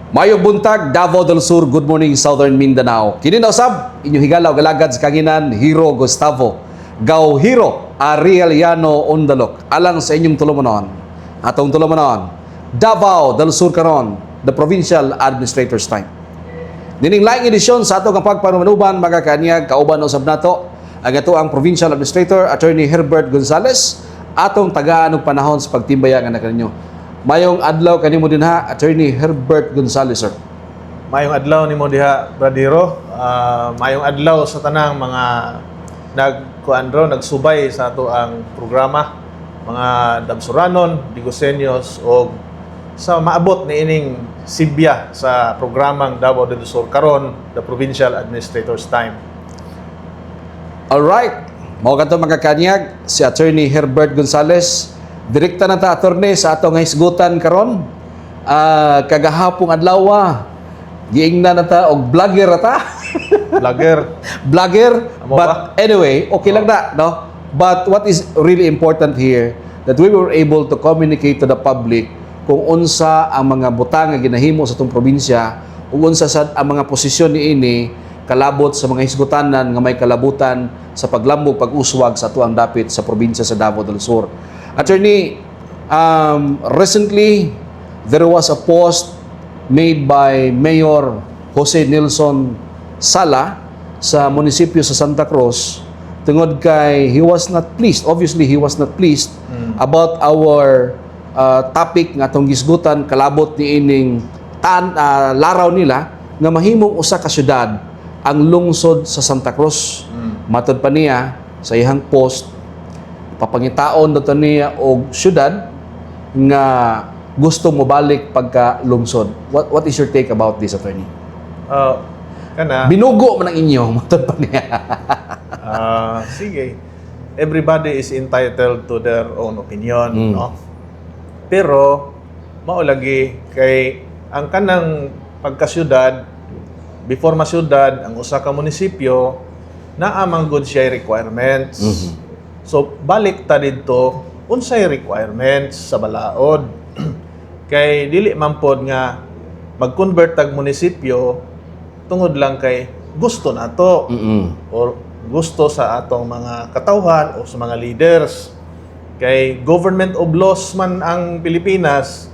Mayong buntag, Davao del Sur, good morning, Southern Mindanao. Kini na usab, inyong higalaw galagad sa kanginan, Hero Gustavo. Gaw Hero, Arieliano Undalok. Alang sa inyong tulumanon. Atong tulumanon, Davao del Sur karon, the Provincial Administrator's Time. Dining laing edisyon sa atong pagpanumanuban, mga kanyag, kauban usab nato, ang ito ang Provincial Administrator, Attorney Herbert Gonzales, atong tagaan og panahon sa pagtimbayan nga kaninyo. Mayong adlaw kanimo din ha, Attorney Herbert Gonzales, sir. Mayong adlaw nimo diha, Bradiro. Mayong adlaw sa tanang mga nagsubay sa ato ang programa, mga Dabsuranon, Digosenyos o sa maabot ni ining Sibya sa programang Davao del Sur karon, the Provincial Administrator's Time. Alright, mao kadto mga kanyag, si Attorney Herbert Gonzales. Direkta na ta attorney sa atong hisgutan karon. Kagahapong adlaw giingnan na ta og vlogger ta. Vlogger. But anyway, okay lang na, no? But what is really important here that we were able to communicate to the public kung unsa ang mga butang nga ginahimo sa atong probinsya ug unsa sad ang mga posisyon niini kalabot sa mga hisgutanan nga may kalabutan sa paglambog pag-uswag sa atuang dapit sa probinsya sa Davao del Sur. Attorney, recently there was a post made by Mayor Jose Nelson Sala sa munisipyo sa Santa Cruz tungod kay he was not pleased. Obviously, he was not pleased about our topic nga atong gisgutan kalabot ni ining laraw nila nga mahimong usa ka syudad ang lungsod sa Santa Cruz. Matod pa niya sa iyang post, papangitaon daw niya og syudad nga gusto mo balik pagka lungsod. What is your take about this, attorney? Binugo man ang inyo, matod pa niya. Sige. Everybody is entitled to their own opinion, no? Pero mao lagi kay ang kanang pagkasyudad, before masyudad ang usa ka munisipyo, naa man gud siya requirements. So, balik ta dito, unsay requirements sa balaod. Kay dili man pod nga mag-convert tag munisipyo tungod lang kay gusto nato or gusto sa atong mga katawhan o sa mga leaders. Kay government of laws man ang Pilipinas,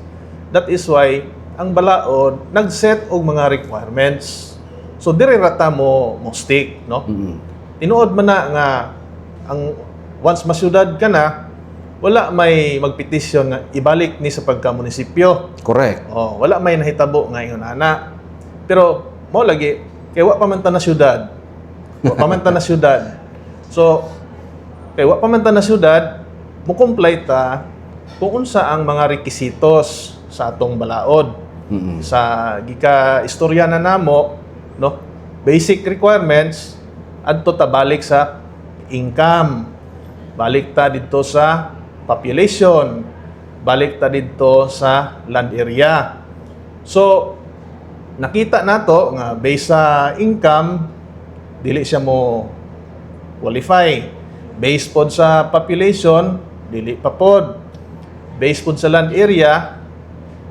that is why ang balaod nag-set og mga requirements. So, dire rata mo stick, no? Tinuod man na nga ang once masyudad ka na, wala may magpetisyon nga ibalik ni sa pagka-munisipyo. Correct. Wala may nahitabo nga ingon ana. Pero mo lagi kay wa pa man ta na syudad. Wa pa man ta na syudad. So kay wa pa man ta na syudad, mo comply ta kung unsa ang mga rekisitos sa atong balaod. Sa gika istorya na namo, no? Basic requirements adto ta balik sa income. Balik ta dito sa population. Balik ta dito sa land area. So, nakita nato nga based sa income, dili siya mo qualify. Based pod sa population, dili pa pod. Based pod sa land area,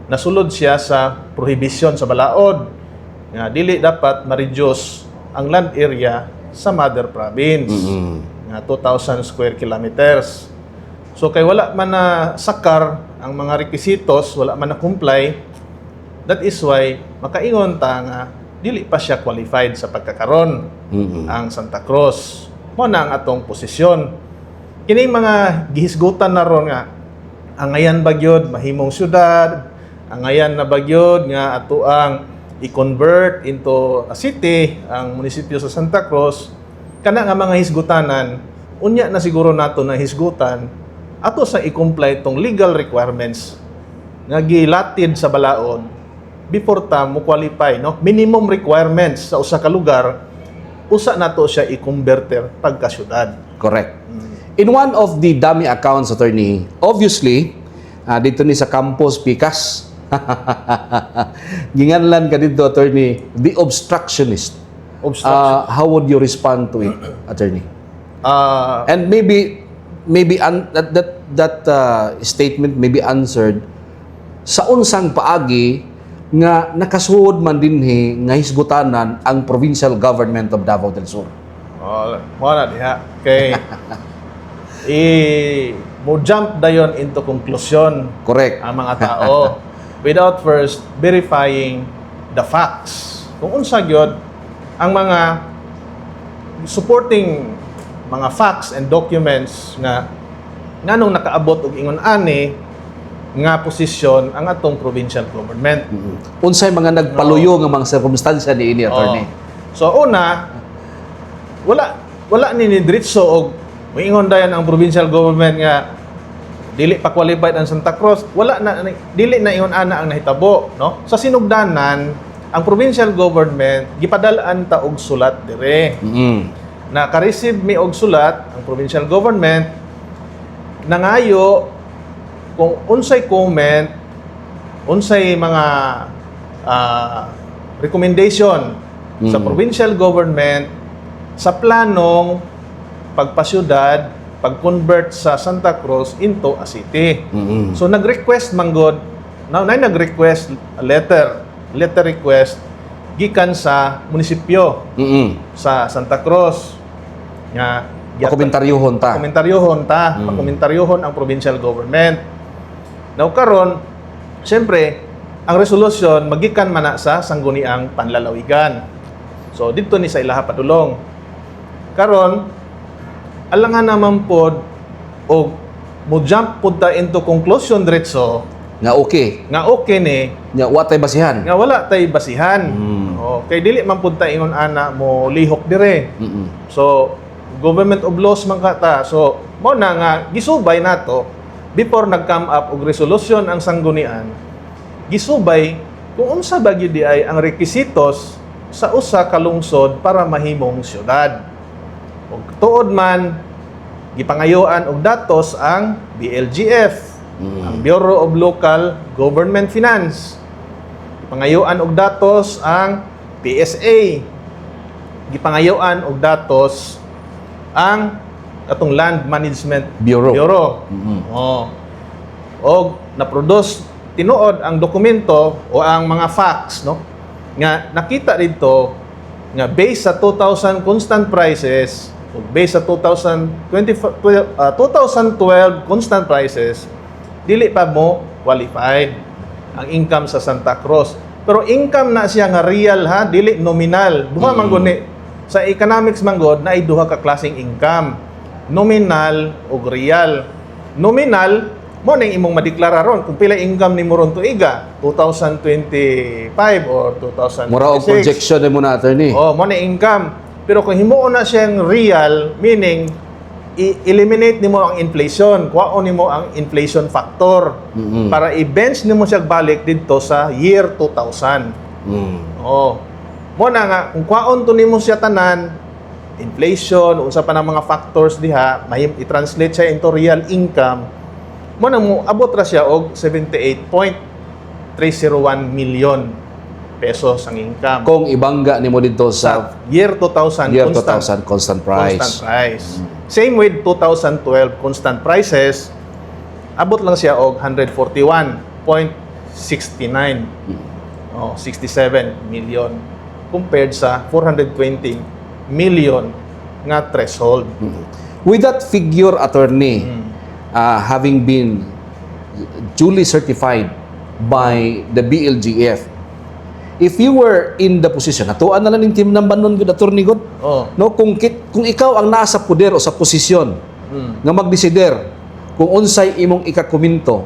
nasulod siya sa prohibition sa balaod. Nga dili dapat ma-reduce ang land area sa mother province. 2,000 square kilometers. So kay wala man na sakar ang mga requisitos, wala man na comply, that is why makaingon ta nga dili pa siya qualified sa pagkakaron ang Santa Cruz. Mo na ang atong posisyon. Kini mga gihisgutan na ron nga angayan bagyod mahimong syudad, angayan na bagyod nga ato ang i-convert into a city ang munisipyo sa Santa Cruz. Kana nga mga hisgutanan, unya na siguro nato na hisgutan ato sa i-comply tong legal requirements nga gilatid sa balaod before ta mo qualify, no? Minimum requirements sa usa ka lugar, usa nato siya i-converter pagka syudad. Correct. In one of the dummy accounts, attorney, obviously, dito ni sa campus Picas, ginganlan ka dito, attorney, the obstructionist. How would you respond to it, attorney? And maybe that statement may be answered sa unsang paagi nga nakasuod man dinhi nga hisgutanan ang provincial government of Davao del Sur. Oh, mo na diha. Okay. Mo jump dayon into conclusion Correct. ang mga tao without first verifying the facts. Kung unsa gyud ang mga supporting mga facts and documents nga nganong nakaabot og ingon ani nga posisyon ang atong provincial government. Unsay mga nagpaluyo nga mga sirkumstansya ni ini attorney? So una, wala ni diretso og moingon dayon ang provincial government nga dili pa qualified ang Santa Cruz, dili na ingon ana ang nahitabo, no? Sa sinugdanan, ang provincial government gipadal-an ta og sulat dire. Na ka-receive mi og sulat ang provincial government nangayo kung unsay comment, unsay mga recommendation sa provincial government sa planong pagpasyudad, pag-convert sa Santa Cruz into a city. So nag-request manggod, nag-request a letter request gikan sa munisipyo sa Santa Cruz nga Pakomentaryohon ta. Pakomentaryohon ang provincial government. Now karon, siyempre, ang resolusyon magikan man na sa sangguniang panlalawigan. So dito ni sa ilaha padulong. Karon, alangan naman pod o mo jump pod ta into conclusion diretso Nga okay ni nga watay basihan. nga wala tay basihan. Kay dili man pod ta ingon ana mo lihok dire. So government of laws man kata. So mo na nga gisubay nato before nag-come up og resolution ang sanggunian. Gisubay kung unsa ba gyud di ay ang requisitos sa usa ka lungsod para mahimong syudad. Og tuod man gipangayoan og datos ang BLGF, ang Bureau of Local Government Finance. Gipangayoan og datos ang PSA. Gipangayoan og datos ang atong Land Management Bureau. Og na-produce tinuod ang dokumento o ang mga facts, no? Nga nakita dito nga based sa 2000 constant prices o based sa 2012 constant prices, dili pa mo qualified ang income sa Santa Cruz. Pero income na siya nga real ha, dili nominal. Duha man gud ni sa economics man gud na ay duha ka klaseng income, nominal ug real. Nominal mo ning imong madeklara ron kung pila income nimo ron tuiga 2025 or 2026. Mura og projection mo na attorney. Mo na income. Pero kung himuon na siyang real, meaning i-eliminate nimo ang inflation, kuhaon nimo ang inflation factor para i-bench nimo siya balik dito sa year 2000. Mo na nga kung kuhaon to nimo siya tanan, inflation, unsa pa ng mga factors diha, i-translate siya into real income. Mo na mo abot ra siya og 78.301 million pesos ang income. Kung ibangga nimo dito sa year 2000 constant price. Constant price. Same with 2012 constant prices, abot lang siya og 141.69 67 million compared sa 420 million nga threshold. With that figure, attorney, having been duly certified by the BLGF, if you were in the position, natuan na lang yung team ng banon good attorney good, no, kung ikaw ang nasa poder o sa posisyon nga magdesider kung unsay imong ikakomento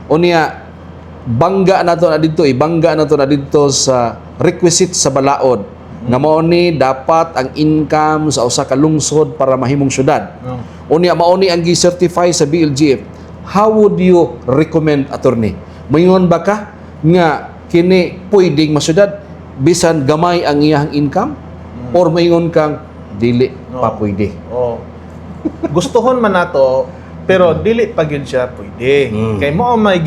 o niya bangga na to na dito sa requisite sa balaod nga mao ni dapat ang income sa usa ka lungsod para mahimong syudad. O niya mao ni ang gi-certify sa BLGF. How would you recommend, attorney? Moingon ba ka nga kini pwedeng masyudad bisan gamay ang iyang income or moingon kang dili pa pwede? Gustuhon man nato pero dili pa gyud siya pwede. Kay mo may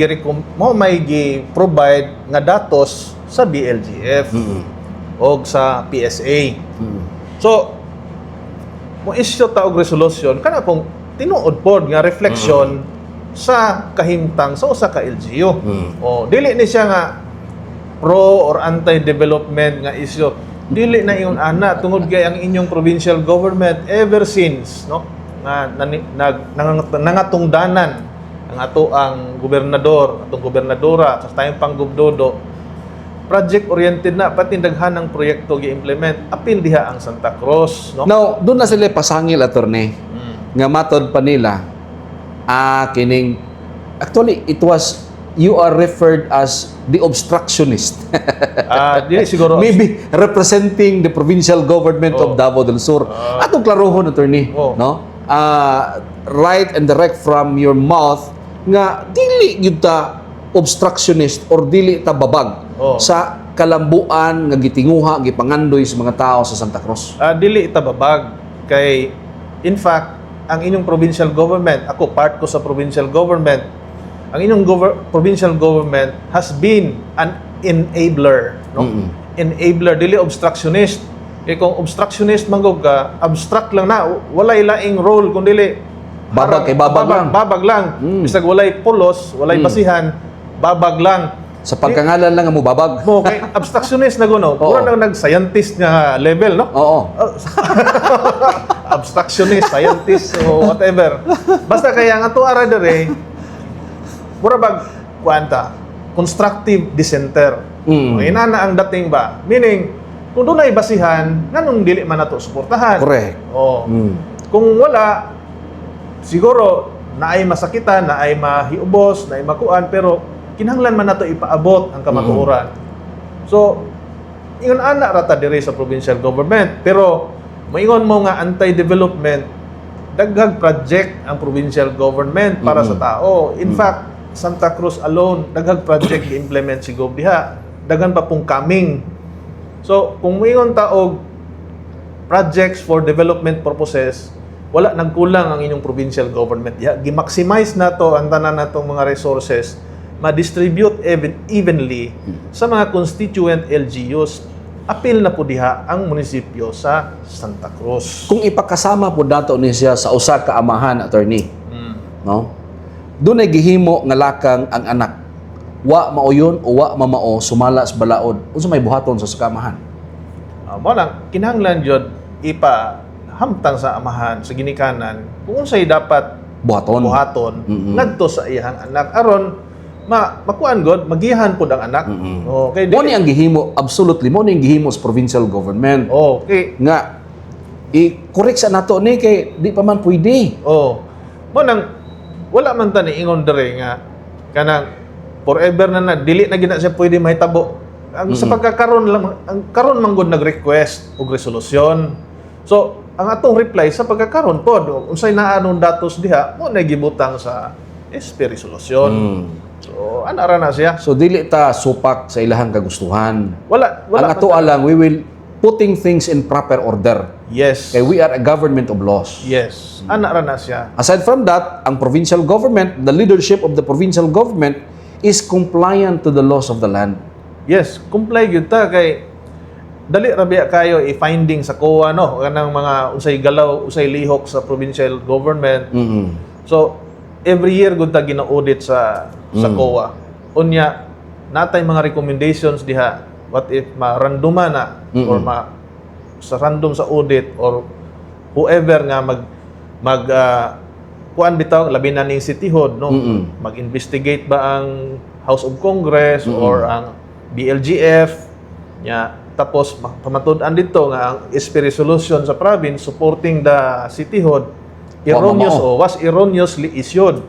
gi-provide nga datos sa BLGF o sa PSA. So mo issue ta og resolution kana kung tinuod pod nga reflection sa kahimtang sa usa ka LGU. Dili ni siya nga pro or anti-development nga isyu. Dili na iyon ana tungod kay ang inyong provincial government ever since no nga nangatungdanan ang ato ang gobernador, atong gobernadora sa tayong panggubdodo, project-oriented na, pati daghanang proyekto gi-implement, apil diha ang Santa Cruz. No? Now, doon na sila pasangil, attorney, nga matod pa nila, kining, actually, you are referred as the obstructionist. Dili siguro. Maybe representing the provincial government of Davao del Sur. Atong klarohon, attorney, no? Right and direct from your mouth, nga dili yun ta obstructionist or dili ta babag sa kalambuan nga gitinguha gipangandoy sa mga tao sa Santa Cruz. Dili itababag kay in fact ang inyong provincial government, ako part ko sa provincial government, ang inyong provincial government has been an enabler, no? Enabler, dili obstructionist. Kay kung obstructionist manggog ka, abstract lang na, walay laing role kundi Babag kay babag lang. Babag lang. Bisag walay pulos, walay basihan, babag lang. Sa pagkangalan lang mo babag. Mo kay abstractionist na guno. Pura lang nag-scientist nga level, no? Oo. Abstractionist, scientist, o whatever. Basta kaya nga to ara dere, pura bag kuanta, constructive dissenter. Inana ang dating ba? Meaning, kung doon ay basihan, nganong dili man nato suportahan. Correct. Kung wala, siguro naay masakitan, naay mahiubos, naay makuan, pero kinahanglan man nato ipaabot ang kamatuoran. So, ingon ana rata diri sa provincial government, pero maingon mo nga anti-development, daghang project ang provincial government para sa tao. In fact, Santa Cruz alone, daghang project i-implement si Gov diha. Daghan pa pong coming. So, kung maingon ta og projects for development purposes, wala nagkulang ang inyong provincial government. Gi-maximize na to ang tanan natong mga resources, ma-distribute evenly sa mga constituent LGUs. Apil na po diha ang munisipyo sa Santa Cruz. Kung ipakasama po dato ni siya sa usa ka amahan, attorney, no? Doon ay gihimo nga lakang ang anak. Wa mauyon o wa mamao sumala sa balaod. Unsa may buhaton sa kamahan? Mo lang kinahanglan jud hamtang sa amahan sa ginikanan kung unsay dapat buhaton ngadto sa iyang anak aron makuan god magihan pud ang anak. Okay, mo ni ang gihimo, absolutely mo ni ang gihimo sa provincial government. Okay, nga i-correct sa nato ni kay di pa man pwede. Mo nang wala man ta ni ingon dere nga kanang forever na dili na gina siya pwede mahitabo. Ang sa pagkakaroon lang ang karon man gud nag-request og resolusyon. So ang atong reply sa pagkakaroon pod unsay naanong datos diha mo na gibutang sa SP resolution. So ana ra na siya. So dili ta supak sa ilahang kagustuhan. Wala ang ato alang we will putting things in proper order. Yes. Kay we are a government of laws. Yes. Ana ra na siya. Aside from that, ang provincial government, the leadership of the provincial government is compliant to the laws of the land. Yes, comply gyud ta kay dali ra biya kayo i-finding sa COA no kanang mga usay galaw usay lihok sa provincial government. So every year gud ta gina-audit sa COA. Unya natay mga recommendations diha what if ma-randoman na or sa random sa audit or whoever nga mag kuan bitaw labi na ning city hall no mag-investigate ba ang House of Congress or ang BLGF nya tapos pamatud-an dito nga ang SP resolution sa province supporting the city hall erroneous o was erroneously issued.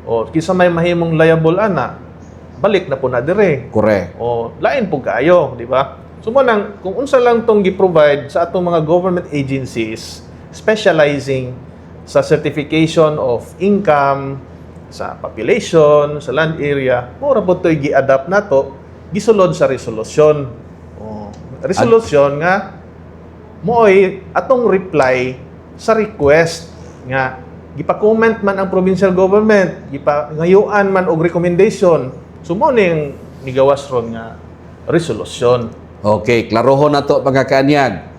O kisa may mahimong liable ana balik na po na dire. Correct. O lain po kayo, di ba? So mo nang kung unsa lang tong gi-provide sa atong mga government agencies specializing sa certification of income, sa population, sa land area, mura po ito'y gi-adapt na to, gisulod sa resolusyon. Resolution nga, mooy atong reply sa request nga, gipa-comment man ang provincial government, gipa-ngayuan man og recommendation, sumo ning nigawas ron nga resolusyon. Okay, klarohon na to mga kanyag.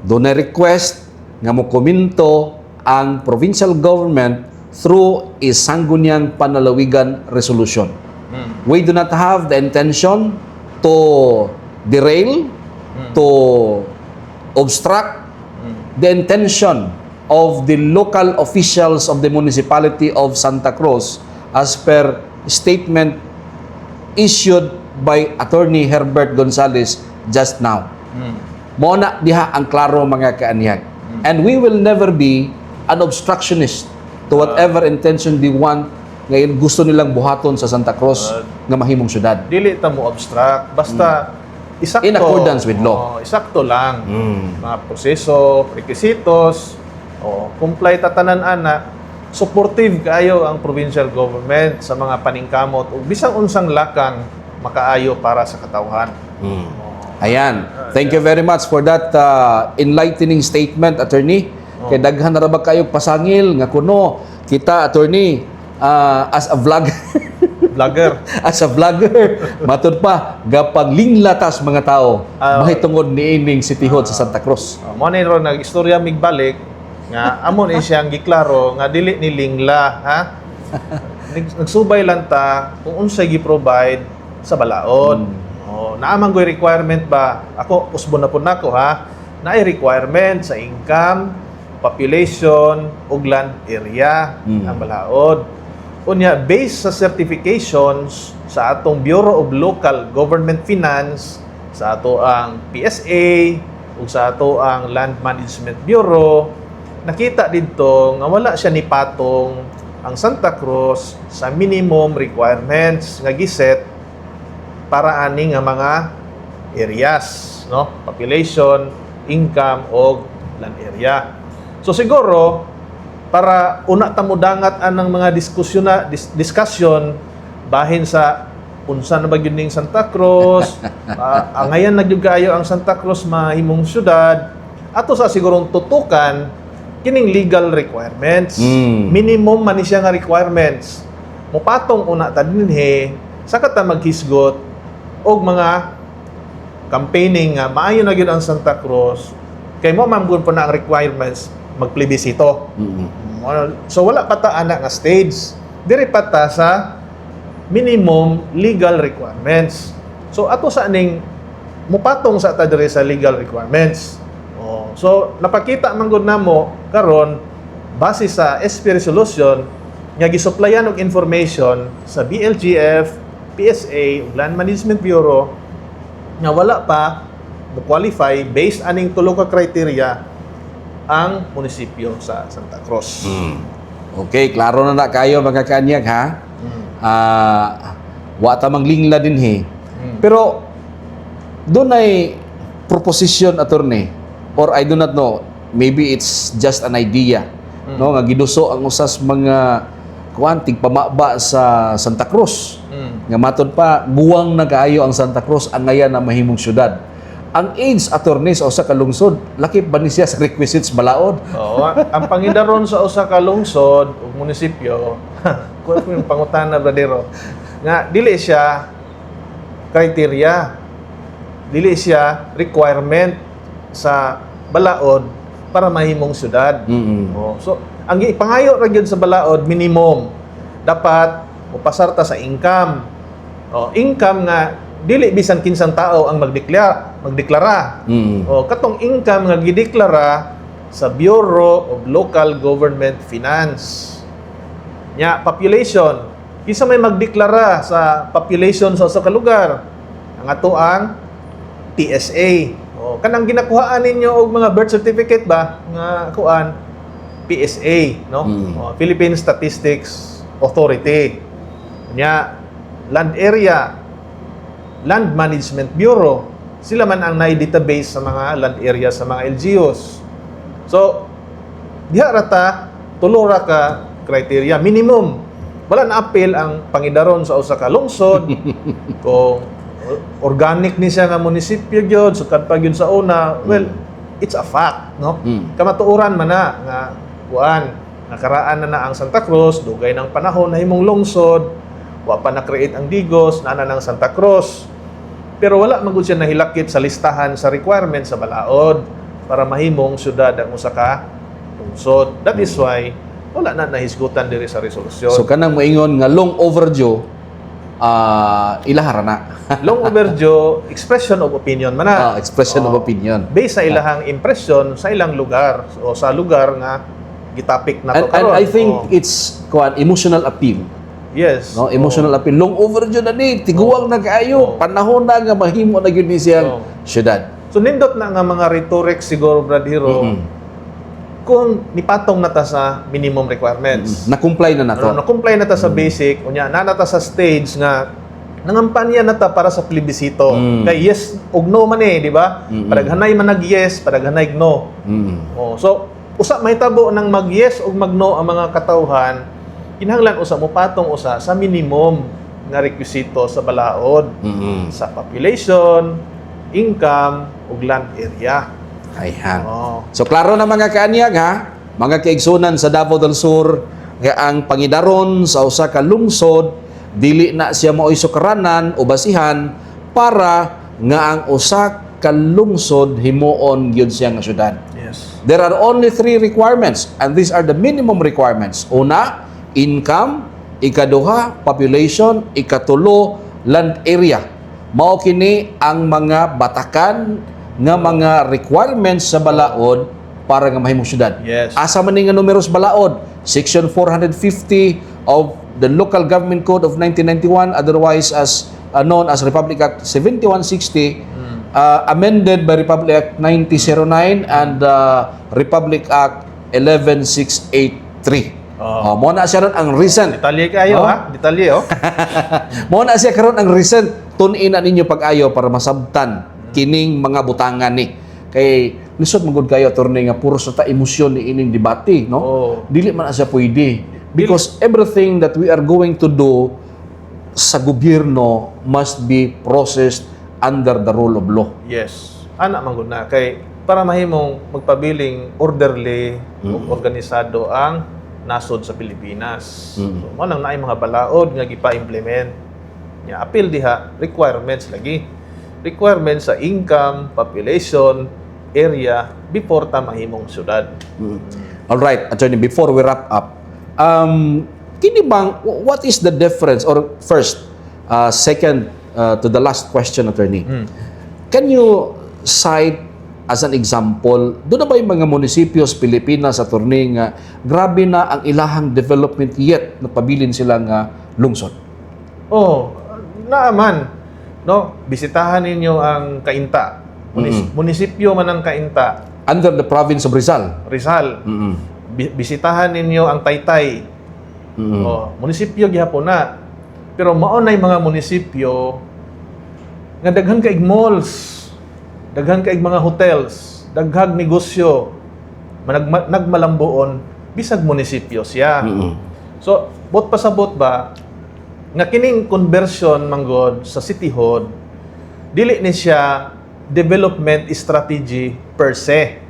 Doon na request nga mo komento ang provincial government through a sangguniang panalawigan resolution. We do not have the intention to derail, to obstruct the intention of the local officials of the municipality of Santa Cruz as per statement issued by Attorney Herbert Gonzales just now. Mo na diha ang klaro mga kaanyag. And we will never be an obstructionist to whatever intention they want ngayon gusto nilang buhaton sa Santa Cruz nga mahimong syudad. Dili ta mo abstract, basta isakto. In accordance with law. Isakto lang. Mga proseso, requisitos, comply tatanan ana. Supportive kaayo ang provincial government sa mga paningkamot ug bisang unsang lakang makaayo para sa katawhan. Ayan. Thank you very much for that enlightening statement, Attorney. Kay daghan na ra ba kayo pasangil nga kuno kita, Attorney, as a Vlogger. as a vlogger, matud pa gapang linglatas mga tao mahitungod niining sitihod sa Santa Cruz. Mo ni ro nag-istorya migbalik nga amon siyang giklaro nga dili ni lingla, ha? Nagsubay lang ta kung unsay gi-provide sa balaod. Naamang goy requirement ba? Ako usbon na pud nako, ha. Naay requirement sa income, population, ug land area ang balaod. Unya, based sa certifications sa atong Bureau of Local Government Finance, sa ato ang PSA, ug sa ato ang Land Management Bureau, nakita dito nga wala siya ni patong ang Santa Cruz sa minimum requirements nga giset para ani nga mga areas, no? Population, income, o land area. So siguro, para una ta mo dangat anang mga discussion bahin sa unsa na ba gyud ning Santa Cruz, angayan na gyud kaayo ang Santa Cruz mahimong syudad, ato sa sigurong tutukan kining legal requirements. Minimum man ni siya nga requirements. Mupatong una ta dinhi saka ta maghisgot og mga campaigning nga maayo na gyud ang Santa Cruz kay mo mamgun po na ang requirements magplebisito. So wala pa ta ana nga stage. Diri pa ta sa minimum legal requirements. So ato sa aning mupatong sa ta diri sa legal requirements. So napakita man gud namo karon base sa SP resolution nga gisuplayan og information sa BLGF, PSA, ug Land Management Bureau nga wala pa mo-qualify based aning tulo ka criteria ang munisipyo sa Santa Cruz. Okay, klaro na kayo mga kaanyag, ha? Wa ta manglingla din he. Pero doon ay proposition, Attorney, or I do not know, maybe it's just an idea, no, nga giduso ang usas mga kuantig pamaba sa Santa Cruz. Nga matod pa buwang na kaayo ang Santa Cruz ang ngayon na mahimong syudad. Ang age, Attorney, sa usa ka lungsod, lakip ba ni siya sa requisites balaod? Ang pangidaron sa usa ka lungsod o munisipyo, kuha ko yung pangutana, bradero, nga dili siya criteria, dili siya requirement sa balaod para mahimong syudad. So, ang ipangayo ra gyud sa balaod, minimum dapat upasarta sa income. Income nga dili bisan kinsang tao ang magdeklara. Katong income nga gideklara sa Bureau of Local Government Finance. Nya population, kisa may magdeklara sa population sa usa ka lugar. Ang ato ang PSA. Kanang ginakuhaan ninyo og mga birth certificate ba nga kuan PSA, no? Philippine Statistics Authority. Nya land area, Land Management Bureau, sila man ang nai-database sa mga land area sa mga LGUs. So, diha rata, tulora ka criteria, minimum. Wala na appeal ang pangidaron sa usa ka lungsod. Kung organic ni siya nga munisipyo gyud, sukad pa gyud sa una, well, it's a fact, no? Kamatuoran man na nga kuan, nakaraan na ang Santa Cruz, dugay ng panahon na himong lungsod, wa pa na-create ang Digos, nana ng Santa Cruz. Pero wala man gud siya nahilakip sa listahan sa requirements sa balaod para mahimong syudad ang usa ka lungsod. That is why wala na nahisgutan diri sa resolusyon. So kanang moingon nga long overdue ilahara na. Long overdue, expression of opinion man na. Expression of opinion. Based sa ilahang impression sa ilang lugar o sa lugar nga gitapik na to And karon. I think it's emotional appeal. Yes. No, emotional appeal. Long overdue na ni, tiguang na kaayo, panahon na nga mahimo na gyud ni siyang syudad. So nindot na nga mga rhetoric siguro Brad Hero kung nipatong na ta sa minimum requirements. Na-comply na nato. Na-comply na ta sa basic, unya na ta sa stage nga nangampanya na ta para sa plebisito. Kay yes ug no man di ba? Padaghanay man nag yes, padaghanay no. So usa mahitabo ng mag yes ug mag no ang mga katawhan, kinahanglan usa mo patong usa sa minimum nga rekwisito sa balaod, sa population, income ug land area. Ayan. So klaro na mga kaanyag ha, mga kaigsunan sa Davao del Sur, nga ang pangidaron sa usa ka lungsod dili na siya mao'y sukaranan o basihan para nga ang usa ka lungsod himuon gyud siya nga syudad. Yes. There are only 3 requirements and these are the minimum requirements. Una, income, ikaduha, population, ikatulo, land area. Mao kini ang mga batakan nga mga requirements sa balaod para nga mahimong syudad. Yes. Asa man ni nga numeros balaod? Section 450 of the Local Government Code of 1991, otherwise as known as Republic Act 7160, amended by Republic Act 9009 and Republic Act 11683. Mo na siya ron ang recent. Detalye kayo ha? Detalye Mo na siya karon ang recent tun-ina ninyo pag-ayo para masabtan kining mga butangan ni. Kay lisod magud kayo attorney nga puro sa ta emosyon ni ining debate, no? Dili man na siya pwede. Because everything that we are going to do sa gobyerno must be processed under the rule of law. Yes. Ana man gud na kay para mahimong magpabiling orderly ug organisado ang nasod sa Pilipinas. So mo nang naay mga balaod nga gipa-implement. Nya apil diha requirements lagi. Requirements sa income, population, area before ta mahimong syudad. All right, attorney, before we wrap up, kini bang what is the difference or first, second to the last question, attorney? Can you cite as an example, doon na ba yung mga munisipios Pilipinas, attorney, nga grabe na ang ilahang development yet napabilin sila nga lungsod? Naaman. No, bisitahan ninyo ang Cainta. Munisipyo man ang Cainta. Under the province of Rizal. Bisitahan ninyo ang Taytay. Munisipyo gihapon na. Pero mao nay mga munisipyo nga daghan kaig malls, daghan kaig mga hotels, daghang negosyo, nagmalambuon bisag munisipyo siya. So, bot pasabot ba nga kining conversion manggod sa cityhood dili ni siya development strategy per se.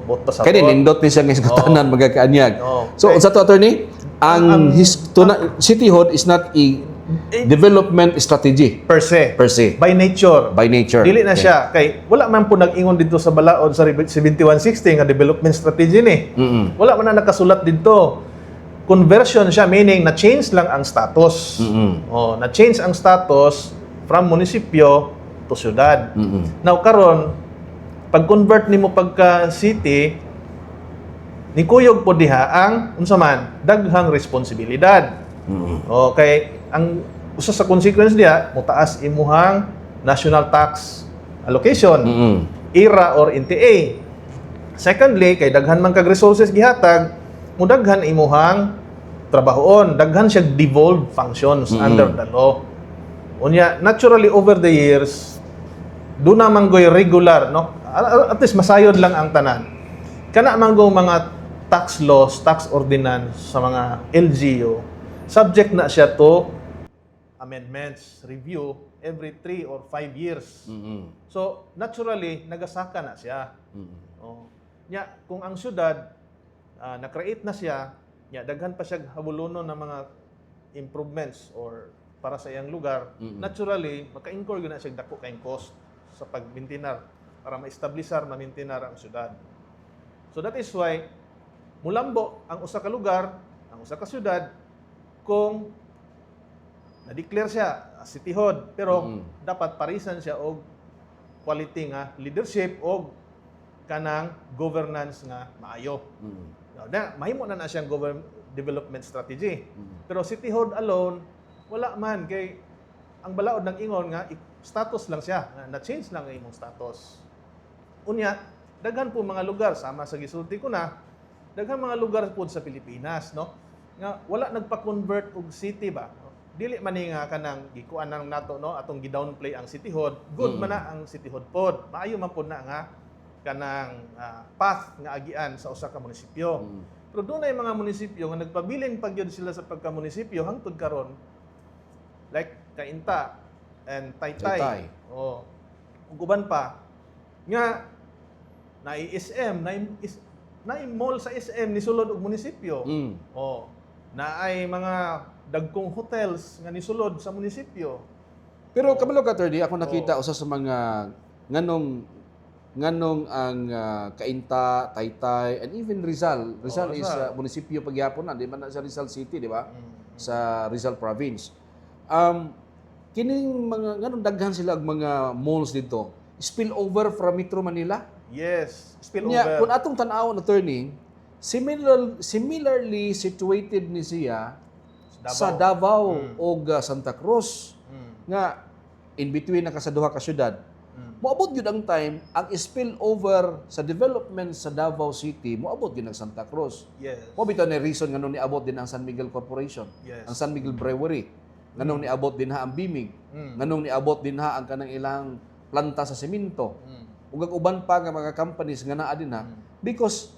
Bot pasabot. Kaya nindot ni siya ng isgutanan magkakaanyag. So, Okay. sa to, attorney, ang cityhood is not a development strategy per se. By nature. By nature. Dili na siya. Kay wala man po nag-ingon dito sa balaod sa 7160 nga development strategy ni. Wala man na nakasulat dito. Conversion siya, meaning na-change lang ang status. Na-change ang status from munisipyo to syudad. Now, karon pag-convert nimo pagka-city, nikuyog po diha ang unsa man daghang responsibilidad. Okay, ang usa sa consequence diha mutaas imuhang national tax allocation, IRA or NTA. Secondly, kay daghan man kag resources gihatag, mudaghan imuhang trabahoon, daghan siya devolved functions under the law. Unya, naturally over the years, do na manggoy regular, no? At least masayod lang ang tanan. Kana manggo mga tax laws, tax ordinance sa mga LGU, subject na siya to amendments, review every 3 or 5 years. So, naturally, nagasaka na siya. Nya, kung ang syudad na-create na siya, daghan pa siya habulunon ng mga improvements or para sa iyang lugar, naturally, maka-incur na siya dako kayong cost sa pag-maintinar para ma-establishar, ma-maintinar ang syudad. So that is why, mulambo ang usa ka lugar, ang usa ka syudad, kung na-declare siya as citihod, pero dapat parisan siya og quality nga leadership og kanang governance nga maayo. Now, mahimo na siyang development strategy. Pero citihod alone, wala man kay ang balaod ng ingon nga status lang siya, na-change lang ang imong status. Unya, daghan po mga lugar sama sa gisulti ko na, daghan mga lugar po sa Pilipinas, no? Nga wala nagpa-convert og city ba? Dili man ni nga kanang gikuan nang nato, no, atong gi-downplay ang citihod. Good man na ang citihod pod. Maayo man pod na nga kanang path nga agian sa usa ka munisipyo. Pero doon ay mga munisipyo nga nagpabilin pag yun sila sa pagka-munisipyo hangtod karon, like Cainta and Taytay. Oh. Ug uban pa nga naay SM, naay mall sa SM ni sulod og munisipyo. Oh. Naay mga dagkong hotels nga nisulod sa munisipyo. Pero kabalo ka, attorney, ako nakita usa sa mga nganong ang Cainta, Taytay, and even Rizal. Rizal is munisipyo pagyapon na, di ba na sa Rizal City, di ba? Sa Rizal Province. Kining mga nganong daghan sila og mga malls dito. Spillover from Metro Manila. Yes, spillover. Kung atong tan-awon, attorney, similarly situated ni siya sa Davao o Santa Cruz. Nga in between na sa duha ka syudad. Moabot yun ang time, ang spillover sa development sa Davao City, moabot yun ang Santa Cruz. Yes. Mo bitaw ni reason nga nung niabot din ang San Miguel Corporation, ang San Miguel Brewery, nga nung niabot din ha ang Bimig, nga nung niabot din ha ang kanang ilang planta sa semento, ug ang uban pa nga mga companies nga naa din ha, because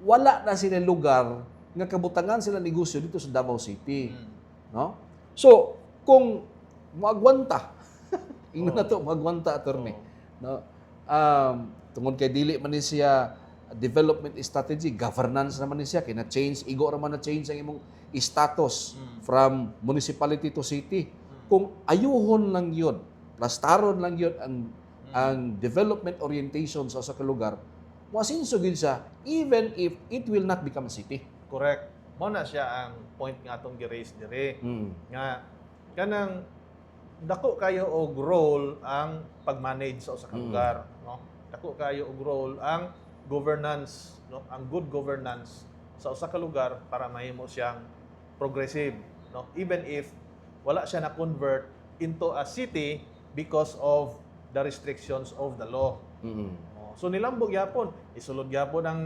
wala na sila lugar nga kabutangan sila negosyo dito sa Davao City. No? So, kung moagwanta, ingnon na to, moagwanta, attorney. No? Tungod kay dili man ni siya development strategy, governance naman ni siya, kaya na-change, igo naman na-change ang imong status from municipality to city. Kung ayuhon lang yun, plastaron lang yun ang development orientation sa usa ka lugar, masinso gid siya even if it will not become a city. Correct. Mo na siya ang point nga atong gi-raise dire. Nga kanang dako kayo og role ang pag-manage sa usa ka lugar, no? Dako kayo og role ang governance, no? Ang good governance sa usa ka lugar para mahimo siyang progressive, no? Even if wala siya na convert into a city because of the restrictions of the law. So nilambog gyapon, isulod gyapon ang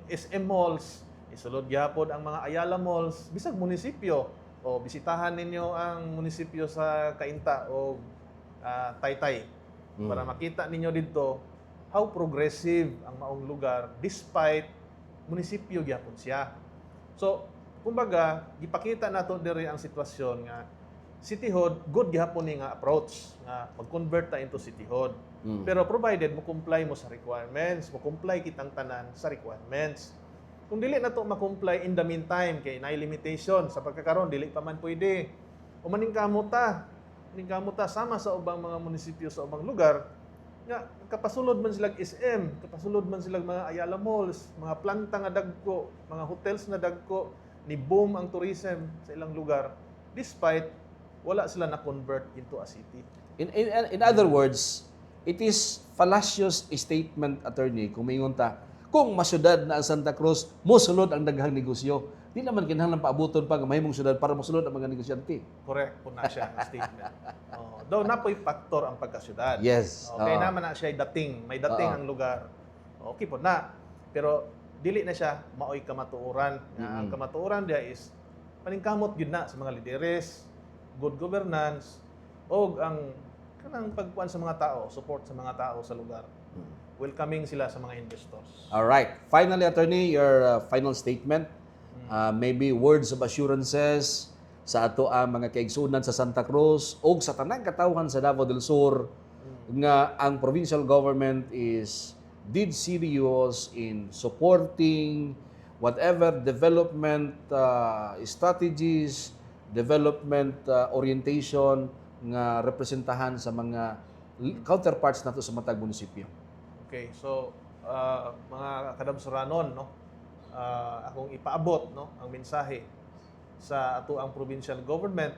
SM malls, isulod gyapon ang mga Ayala malls, bisag munisipyo. O bisitahan ninyo ang munisipyo sa Cainta o Taytay para makita ninyo dito how progressive ang maong lugar despite munisipyo gyapon siya. So, kumbaga, gipakita nato diri ang sitwasyon nga cityhood good gyapon ni nga approach nga mag-convert ta into cityhood. Pero provided mo comply mo sa requirements, mo comply kitang tanan sa requirements. Kung dili na to ma-comply in the meantime kay naay limitation sa pagkakaroon dili pa man pwede. O maningkamot ta sama sa ubang mga munisipyo sa ubang lugar nga kapasulod man sila SM, kapasulod man sila mga Ayala malls, mga planta nga dagko, mga hotels nga dagko, ni boom ang tourism sa ilang lugar despite wala sila na convert into a city. In other words, it is fallacious statement, attorney, kung maingon ta kung masyudad na ang Santa Cruz, mosulod ang daghang negosyo. Di naman kinahanglan paabuton pa nga mahimong syudad para mosulod ang mga negosyante. Correct po na siya ang statement. Daw na po'y factor ang pagkasyudad. Yes. Okay naman na siya dating, may dating ang lugar. Okay po na. Pero dili na siya maoy kamatuoran. Ang kamatuoran dia is paningkamot gyud na sa mga lideres, good governance, o ang kanang pagkuan sa mga tao, support sa mga tao sa lugar. Welcoming sila sa mga investors. All right. Finally, attorney, your final statement. Maybe words of assurances sa ato ang mga kaigsunan sa Santa Cruz o sa tanang katawhan sa Davao del Sur nga ang provincial government is dead serious in supporting whatever development strategies, development orientation nga representahan sa mga counterparts nato sa matag munisipyo. Okay, so mga kadabsuranon, no, akong ipaabot, no, ang mensahe sa ato ang provincial government.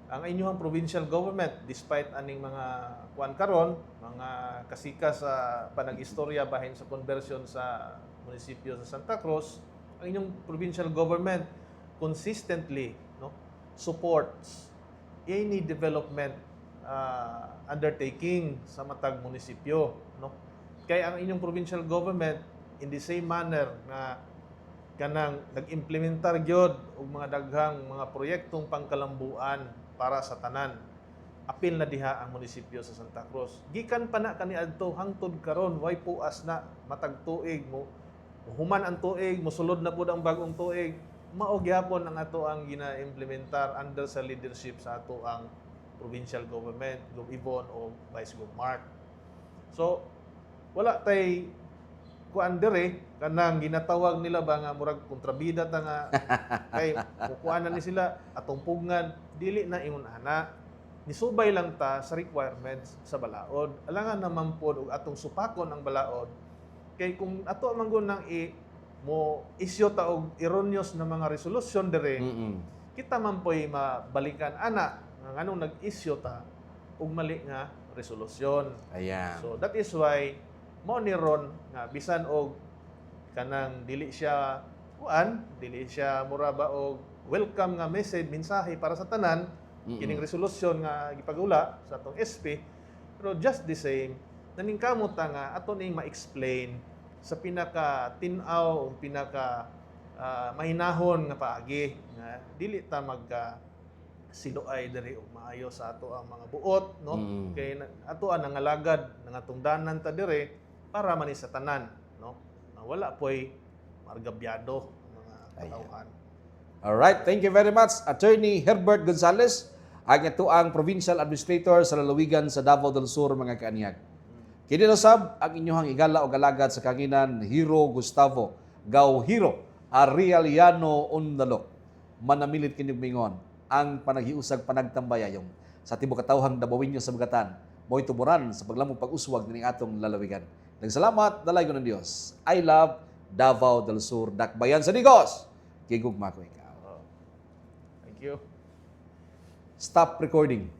ang inyong provincial government, despite aning mga kuan karon, mga kasika sa panag-istorya bahin sa conversion sa munisipyo sa Santa Cruz, ang inyong provincial government consistently, no, supports any development undertaking sa matag munisipyo, no. Kaya ang inyong provincial government in the same manner nga kanang nag-implementar gyud og mga daghang mga proyektong pangkalambuan para sa tanan. Apil na diha ang munisipyo sa Santa Cruz. Gikan pa na kaniadto hangtod karon way puas na matag tuig mo. Human ang tuig, mosulod na pud ang bagong tuig. Mao gyapon ang ato ang gina-implementar under sa leadership sa ato ang provincial government, Gov. Ibon o Vice Gov. Mark. So wala tay kuan dire kanang ginatawag nila ba nga murag kontrabida ta nga kay kukuanan ni sila atong pugngan dili na ingon ana nisubay lang ta sa requirements sa balaod alangan naman pod og atong supakon ang balaod kay kung ato manggon nang mo isyo ta og erroneous na mga resolusyon dire kita man po'y mabalikan ana nga nganong nag-isyo ta og mali nga resolusyon. Ayan. So that is why mo ni Ron nga bisan og kanang dili siya mura ba og welcome nga message mensahe para sa tanan kining resolusyon nga gipagula sa atong SP pero just the same naningkamot ta nga ato ning ma-explain sa pinaka tin-aw o pinaka mahinahon nga paagi nga dili ta magka siluay diri og maayo sa ato ang mga buot no kay ato ang nangalagad ng atong danan ta dire para man sa tanan no wala poy margabyado mga katawhan. Alright, thank you very much Attorney Herbert Gonzales ang ito ang Provincial Administrator sa lalawigan sa Davao del Sur mga kaanyag. Kini sab ang inyong igala o galagad sa kanginan Hero Gustavo Gauhiro Arialiano Undalo manamilit kinyog mingon ang panaghiusag panagtambayayong sa tibuok katawhang dabawin nyo sa bagatan mo'y tumuran sa paglamong pag-uswag ng atong lalawigan. Nagsalamat, dalay ko ng Diyos. I love Davao del Sur, Dakbayan sa Digos. Kigugma ko ikaw. Thank you. Stop recording.